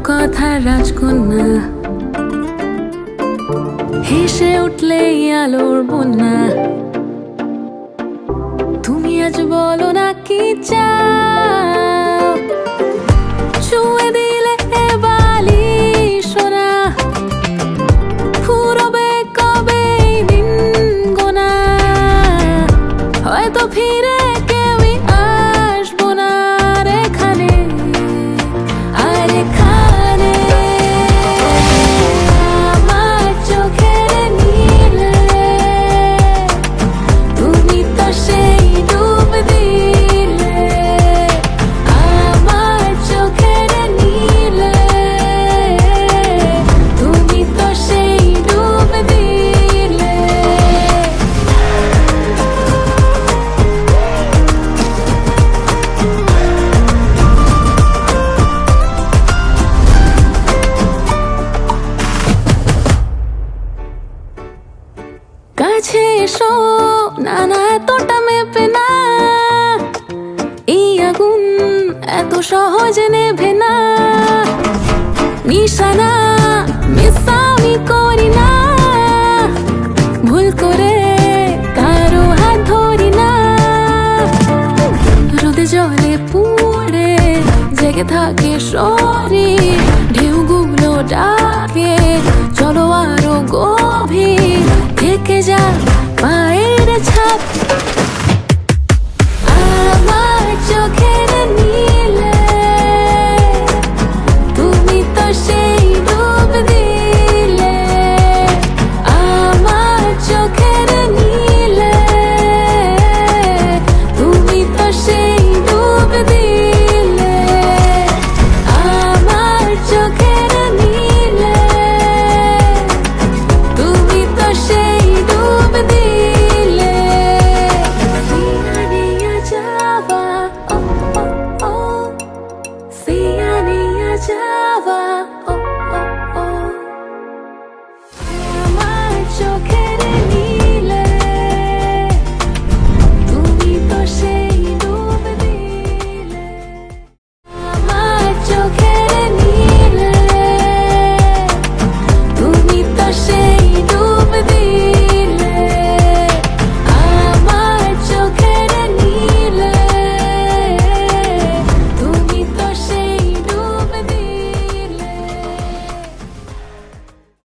রূপকথার রাজকন্যা, হেসে উঠলেই আলোর বন্যা। তুমি আজ বলো না কি চাও, ছুঁয়ে দিলে এ বালিশ সোনা, ফুরবে কবে এই দিন গোনা, হয়তো ফিরে কেউই আসবো না আর এখানে, আর এখানে আমার চোখের নীলে তুমি তো সেই ডুব দিলে, আমার চোখের নীলে তুমি তো সেই ডুব দিলে। কাছে এসো না, না এতটা মেপে না, এই আগুন এত সহজে নেভে না। নিশানা মিস আমি করি না, ভুল করে কারো হাত ধরি না। রোদে জলে পুড়ে জেগে থাকে শরীর, ঢেউগুলো ডাকে চলো আরো গভীর, থেকে যা পায়ের ছাপ আমার চোখের নীলে তুমি তো সেই ডুব দিলে, আমার চোখের নীলে তুমি তো সেই ডুব দিলে, আমার চোখের নীলে তুমি তো সেই ডুব দিলে। সিয়ানিয়া যাওয়া, ও ও ও, সিয়ানিয়া যাওয়া, ও